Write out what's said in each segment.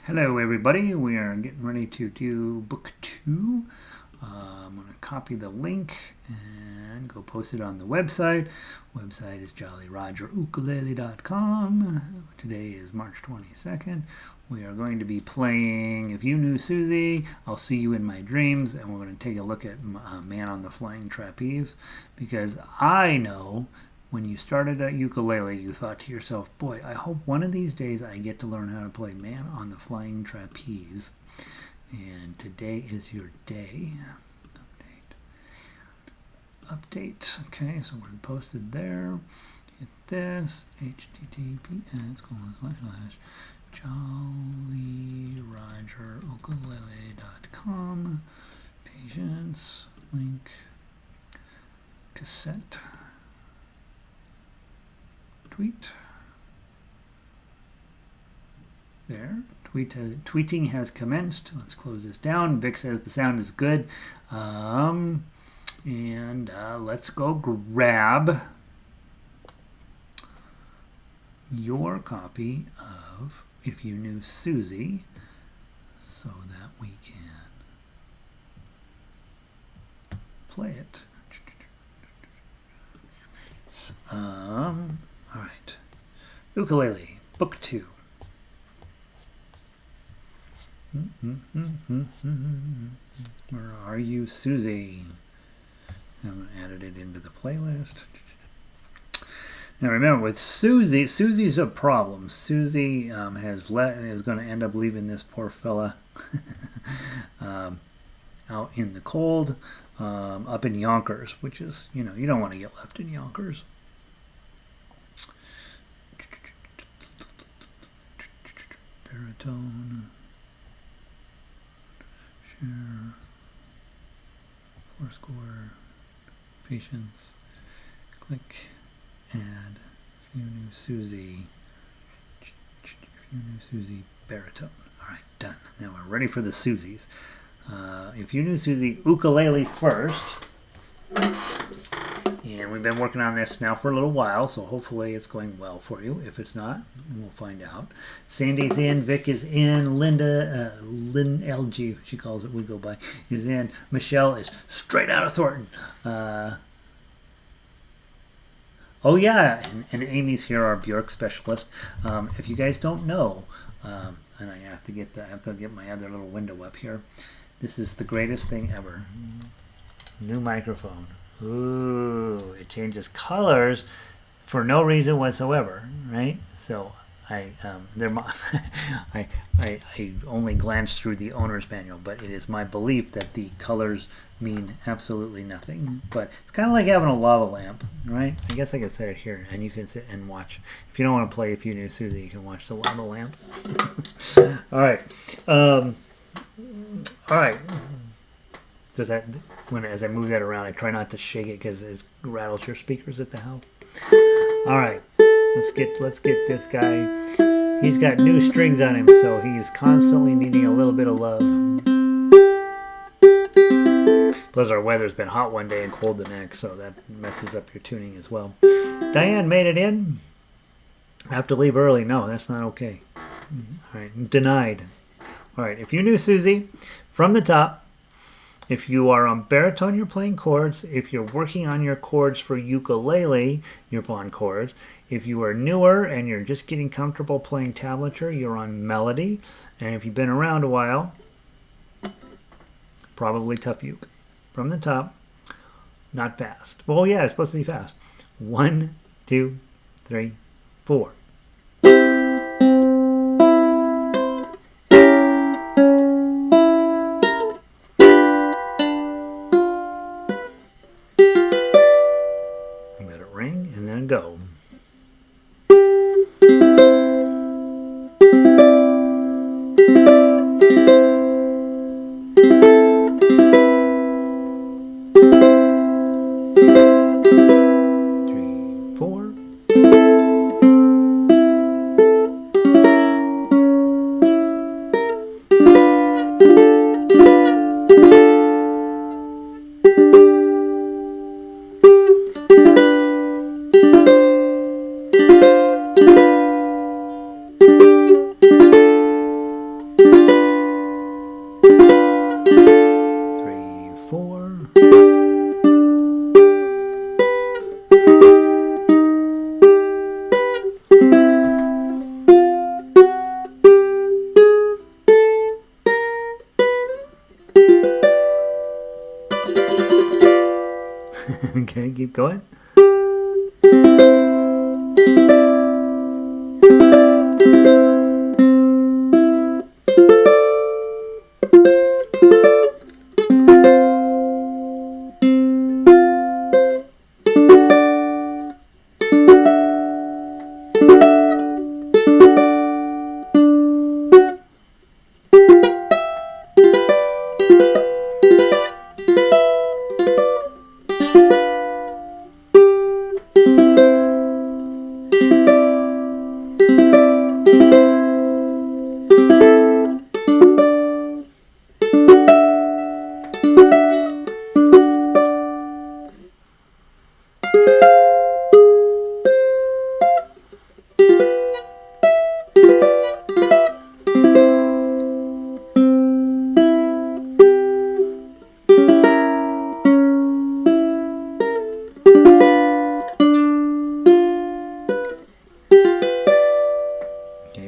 Hello everybody, we are getting ready to do book 2. I'm going to copy the link and go post it on the website. Website is jollyrogerukulele.com. Today is March 22nd. We are going to be playing If You Knew Susie, I'll See You in My Dreams, and we're going to take a look at Man on the Flying Trapeze, because I know when you started at ukulele, you thought to yourself, boy, I hope one of these days I get to learn how to play Man on the Flying Trapeze. And today is your day. Update. Okay, so we're posted there. Hit this. https://jollyrogerukulele.com. Patience. Link. Cassette. Tweet. There. Tweeting has commenced. Let's close this down. Vic says the sound is good. Let's go grab your copy of If You Knew Susie so that we can play it. All right. Ukulele, Book 2. Where are you, Susie? I haven't added it into the playlist. Now remember, with Susie, Susie's a problem. Susie is going to end up leaving this poor fella out in the cold, up in Yonkers, which is, you don't want to get left in Yonkers. Baritone. Share. Fourscore. Patience. Click. Add. If You Knew Susie. If You Knew Susie. Baritone. Alright, done. Now we're ready for the Susies. If You Knew Susie, ukulele first. And we've been working on this now for a little while, so hopefully it's going well for you. If it's not, we'll find out. Sandy's in, Vic is in, Linda, Lynn LG, she calls it, we go by, is in. Michelle is straight out of Thornton. Oh yeah, and Amy's here, our Bjork specialist. If you guys don't know, and I have to get my other little window up here. This is the greatest thing ever. New microphone. Ooh, it changes colors for no reason whatsoever, right? So I only glanced through the owner's manual, but it is my belief that the colors mean absolutely nothing. But it's kind of like having a lava lamp, right? I guess I could set it here, and you can sit and watch. If you don't want to play If You Knew Susie, you can watch the lava lamp. All right. All right. Does that, as I move that around, I try not to shake it because it rattles your speakers at the house. All right, let's get this guy. He's got new strings on him, so he's constantly needing a little bit of love. Plus, our weather's been hot one day and cold the next, so that messes up your tuning as well. Diane made it in. I have to leave early. No, that's not okay. All right, denied. All right, If You Knew Susie, from the top. If you are on baritone, you're playing chords. If you're working on your chords for ukulele, you're on chords. If you are newer and you're just getting comfortable playing tablature, you're on melody. And if you've been around a while, probably tough uke. From the top, not fast. Well, yeah, it's supposed to be fast. 1, 2, 3, 4. Let it ring and then go. keep going.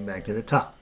Back to the top.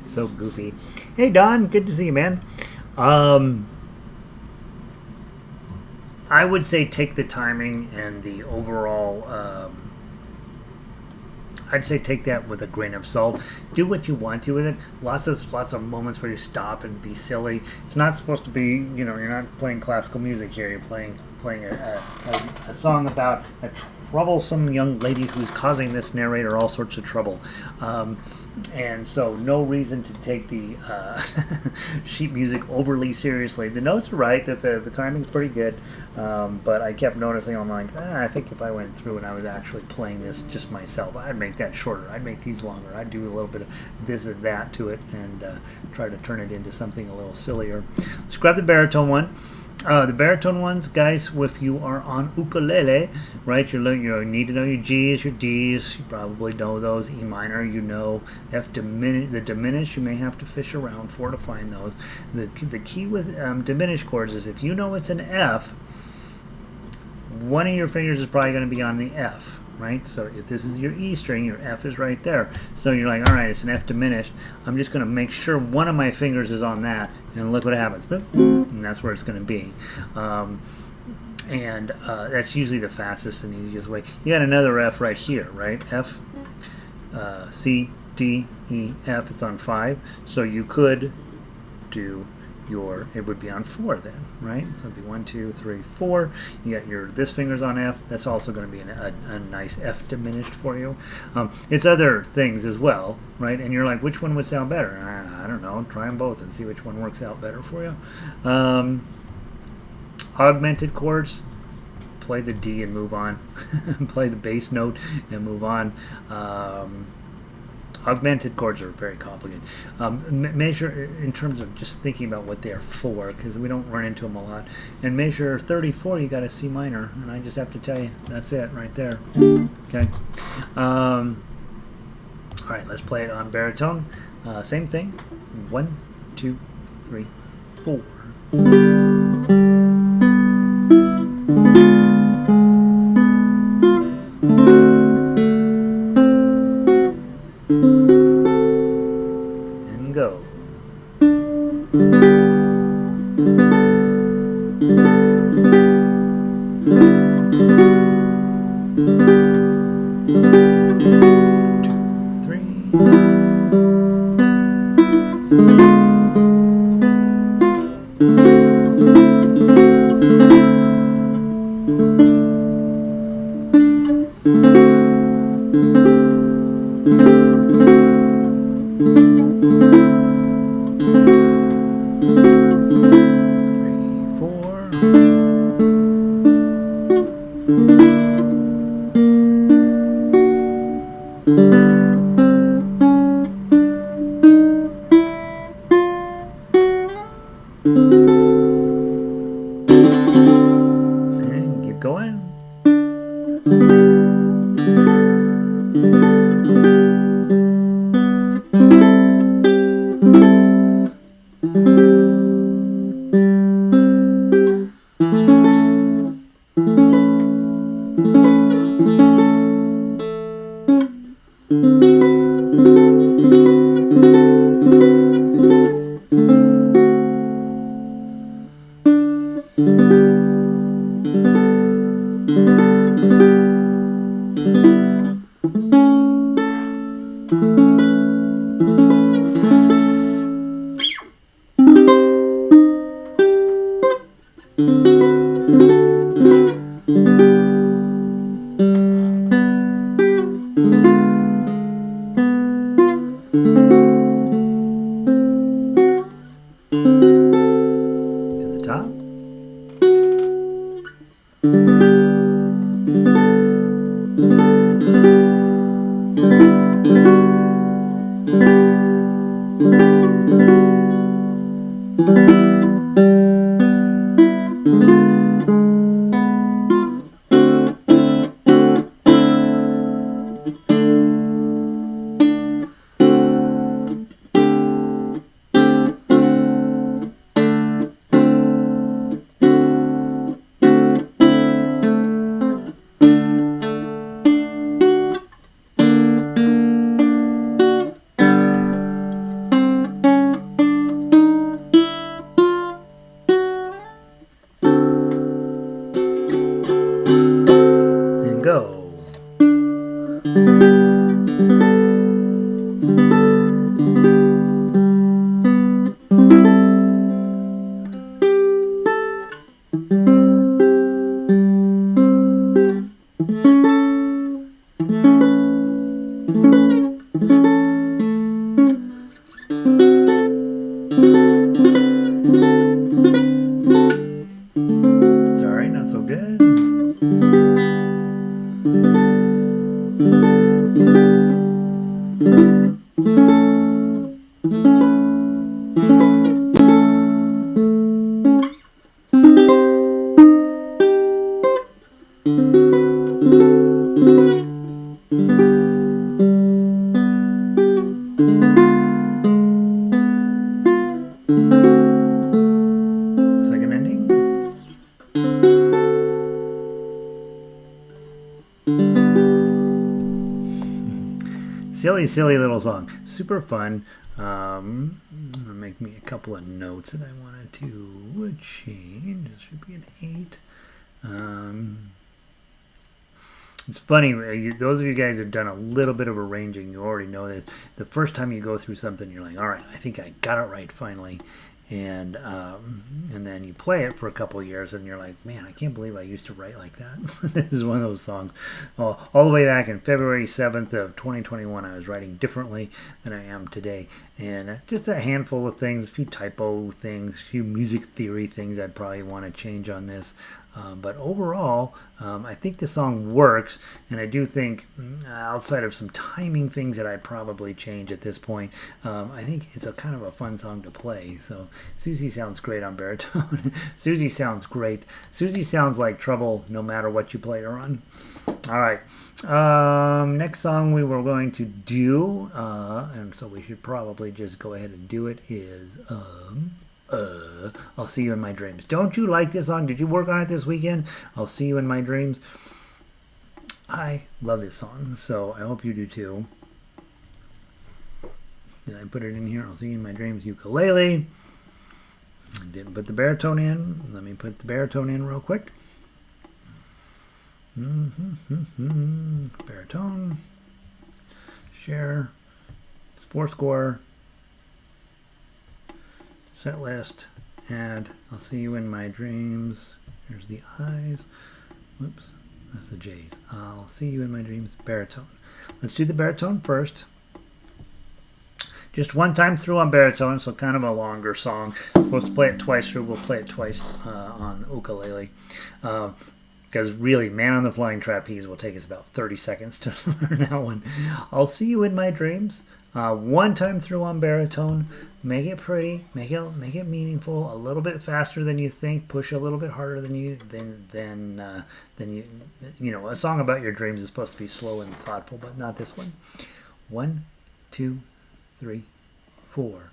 So goofy. Hey Don, good to see you, man. I would say take the timing and the overall I'd say take that with a grain of salt. Do what you want to with it. Lots of moments where you stop and be silly. It's not supposed to be, you know, you're not playing classical music here. You're playing a song about a troublesome young lady who's causing this narrator all sorts of trouble. And so no reason to take the sheet music overly seriously. The notes are right, that the timing's pretty good, but I kept noticing, I'm like, I think if I went through and I was actually playing this just myself, I'd make that shorter, I'd make these longer, I'd do a little bit of this and that to it, and try to turn it into something a little sillier. Let's grab the baritone one. The baritone ones, guys, if you are on ukulele, right, you need to know your G's, your D's, you probably know those. E minor, you know. F diminished, the diminished, you may have to fish around for to find those. The key with diminished chords is if you know it's an F, one of your fingers is probably going to be on the F, right? So if this is your E string, your F is right there. So you're like, all right, it's an F diminished. I'm just going to make sure one of my fingers is on that, and look what happens. And that's where it's going to be. That's usually the fastest and easiest way. You got another F right here, right? F, C, D, E, F. It's on 5. So you could do it would be on 4 then, right? So it'd be 1, 2, 3, 4. You got this finger's on F. That's also going to be a nice F diminished for you. It's other things as well, right? And you're like, which one would sound better? I don't know. Try them both and see which one works out better for you. Augmented chords. play the D and move on, play the bass note and move on. Augmented chords are very complicated. Measure in terms of just thinking about what they are for, because we don't run into them a lot. And measure 34, you got a C minor, and I just have to tell you, that's it right there. Okay. All right, let's play it on baritone. Same thing. 1, 2, 3, 4. And go. And keep going. To the top. And go. Sorry, not so good. Second ending. Silly little song. Super fun. I'm gonna make me a couple of notes that I wanted to change. This should be an 8. It's funny, those of you guys who have done a little bit of arranging, you already know this. The first time you go through something, you're like, all right, I think I got it right finally. And then you play it for a couple of years and you're like, man, I can't believe I used to write like that. This is one of those songs. All the way back in February 7th of 2021, I was writing differently than I am today. and just a handful of things, a few typo things, a few music theory things I'd probably want to change on this. But overall, I think the song works, and I do think, outside of some timing things that I'd probably change at this point, I think it's a kind of a fun song to play. So Susie sounds great on baritone. Susie sounds great. Susie sounds like trouble no matter what you play her on. All right. Next song we were going to do, and so we should probably just go ahead and do it, is I'll See You in My Dreams. Don't you like this song? Did you work on it this weekend? I'll See You in My Dreams. I love this song, so I hope you do too. Did I put it in here? I'll See You in My Dreams ukulele. I didn't put the baritone in. Let me put the baritone in real quick. Baritone. Share. 4-score. Set list, and I'll See You in My Dreams. Here's the I's. Whoops, that's the J's. I'll See You in My Dreams, baritone. Let's do the baritone first. Just one time through on baritone, so kind of a longer song. We're supposed to play it twice through. We'll play it twice on the ukulele. Because really, Man on the Flying Trapeze will take us about 30 seconds to learn that one. I'll See You in My Dreams. One time through on baritone. Make it pretty, make it meaningful, a little bit faster than you think, push a little bit harder than you know, a song about your dreams is supposed to be slow and thoughtful, but not this one. 1, 2, 3, 4.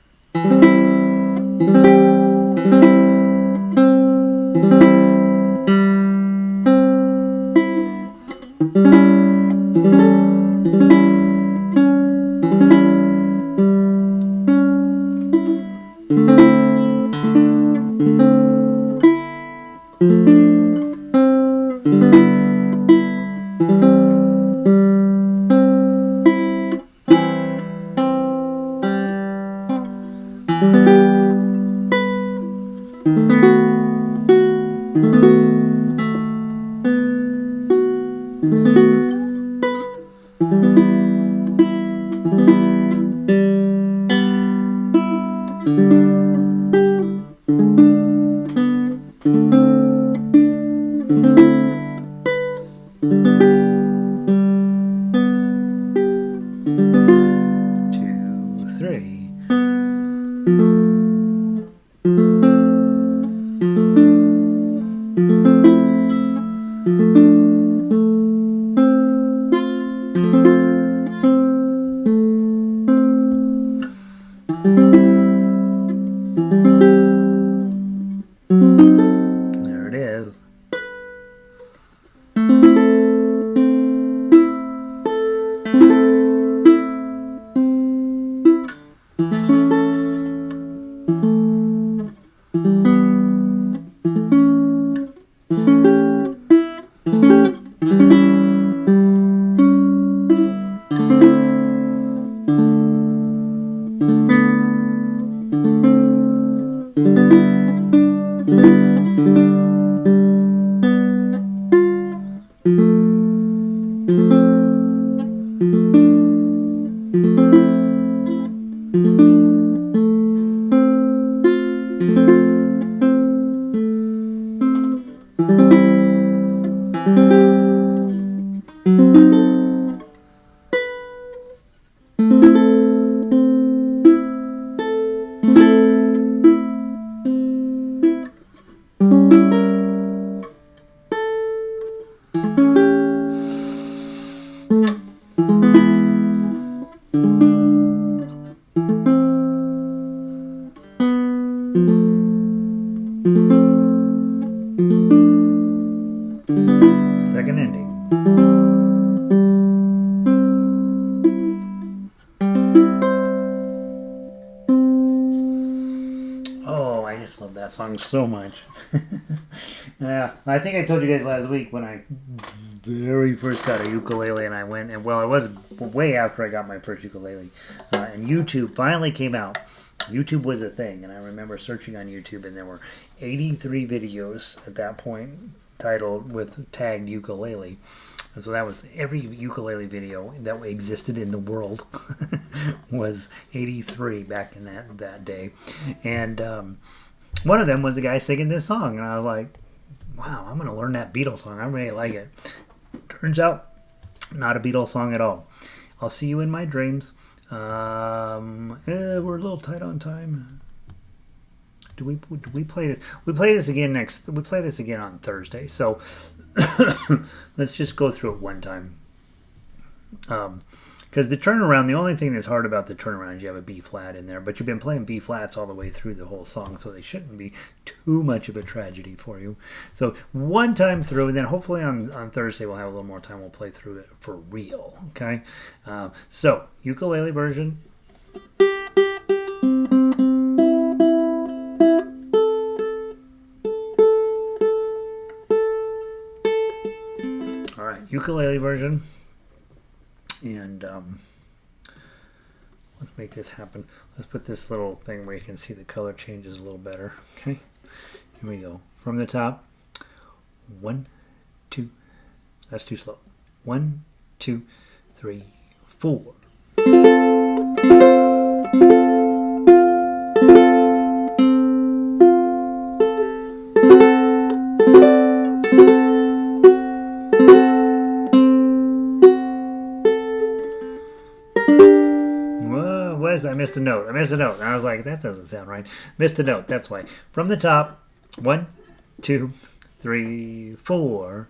Second ending. Oh, I just love that song so much. Yeah, I think I told you guys last week when I very first got a ukulele, and I went, and well, it was way after I got my first ukulele, and YouTube finally came out. YouTube was a thing, and I remember searching on YouTube, and there were 83 videos at that point titled with tagged ukulele. And so that was every ukulele video that existed in the world was 83 back in that day. And one of them was a guy singing this song. And I was like, wow, I'm going to learn that Beatles song. I really like it. Turns out, not a Beatles song at all. I'll see you in my dreams. We're a little tight on time. Do we play this? We play this again We play this again on Thursday. So let's just go through it one time. Because the turnaround, the only thing that's hard about the turnaround is you have a B flat in there, but you've been playing B flats all the way through the whole song, so they shouldn't be too much of a tragedy for you. So one time through, and then hopefully on Thursday we'll have a little more time. We'll play through it for real. Okay. So ukulele version. All right, ukulele version. And let's make this happen. Let's put this little thing where you can see the color changes a little better. Okay, here we go. From the top. 1, 2. That's too slow. 1, 2, 3, 4. I missed a note. And I was like, that doesn't sound right. Missed a note. That's why. From the top. 1, 2, 3, 4.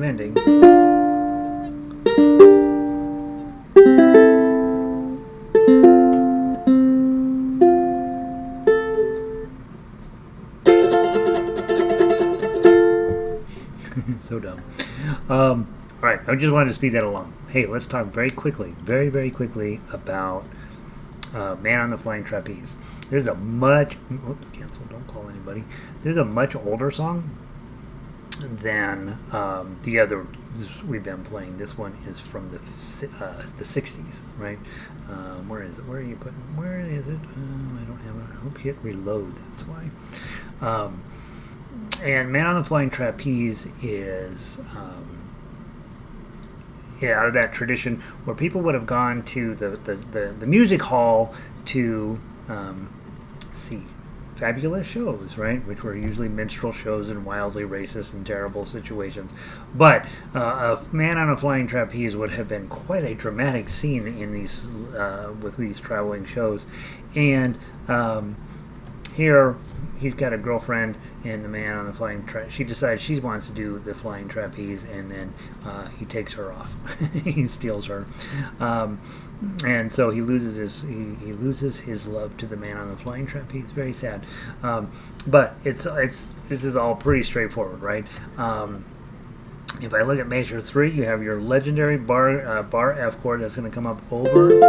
Ending. So dumb. All right, I just wanted to speed that along. Hey, let's talk very quickly, very quickly about Man on the Flying Trapeze. There's a much, oops, cancel, don't call anybody. There's a much older song than the other we've been playing. This one is from the 60s, right? Where is it? Where are you putting? Where is it? I don't have it. I hope you hit reload. That's why. And Man on the Flying Trapeze is out of that tradition where people would have gone to the music hall to see fabulous shows, right? Which were usually minstrel shows in wildly racist and terrible situations. But a man on a flying trapeze would have been quite a dramatic scene in these with these traveling shows. And here he's got a girlfriend, and the man on the flying she decides she wants to do the flying trapeze, and then he takes her off. He steals her, and so he loses his love to the man on the flying trapeze. Very sad, but this is all pretty straightforward, right? If I look at measure 3, you have your legendary bar F chord that's going to come up over,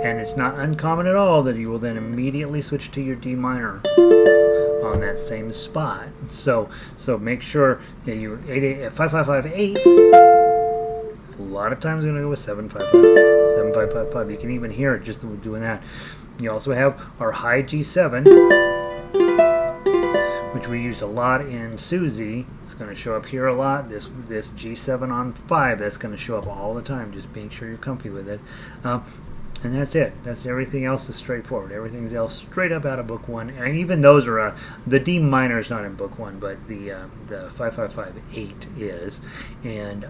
and it's not uncommon at all that you will then immediately switch to your D minor on that same spot. So make sure that you 5-5-5-8. A lot of times I'm going to go with 7-5-5, 7-5-5-5. You can even hear it just doing that. You also have our high G7, which we used a lot in Susie. It's going to show up here a lot. This G7 on 5, that's going to show up all the time. Just make sure you're comfy with it. And that's it. That's everything else is straightforward. Everything else straight up out of book 1. And even those are the D minor is not in book 1, but the 5-5-5-8 is. And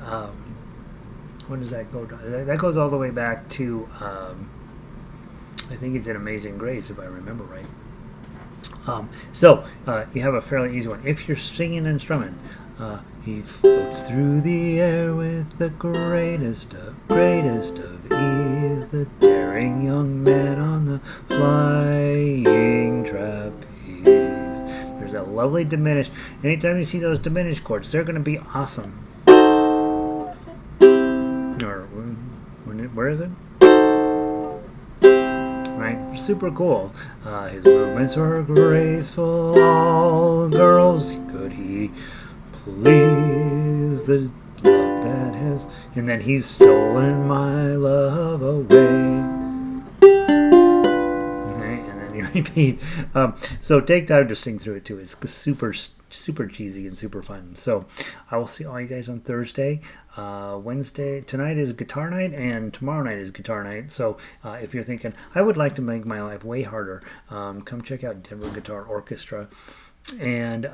when does that go? That goes all the way back to I think it's in Amazing Grace, if I remember right. So you have a fairly easy one. If you're singing and strumming, he floats through the air with the greatest of ease, the daring young man on the flying trapeze. There's a lovely diminished. Anytime you see those diminished chords, they're going to be awesome. Or where is it? Right, super cool. His movements were graceful. All girls could he please, the love that has, and then he's stolen my love away. Okay, and then you repeat. So take time to sing through it too. It's super cheesy and super fun. So I will see all you guys on Thursday. Wednesday, tonight is guitar night, and tomorrow night is guitar night. So if you're thinking, I would like to make my life way harder, come check out Denver Guitar Orchestra. And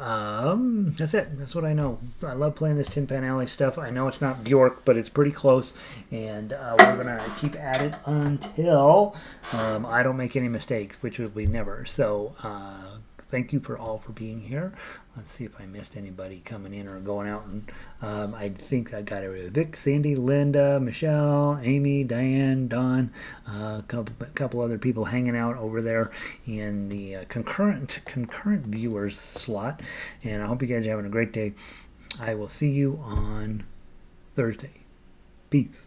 that's it. That's what I know. I love playing this Tin Pan Alley stuff. I know it's not Bjork, but it's pretty close. And we're going to keep at it until I don't make any mistakes, which would be never. So thank you for being here. Let's see if I missed anybody coming in or going out. And I think I got everybody. Vic, Sandy, Linda, Michelle, Amy, Diane, Dawn, a couple other people hanging out over there in the concurrent viewers slot. And I hope you guys are having a great day. I will see you on Thursday. Peace.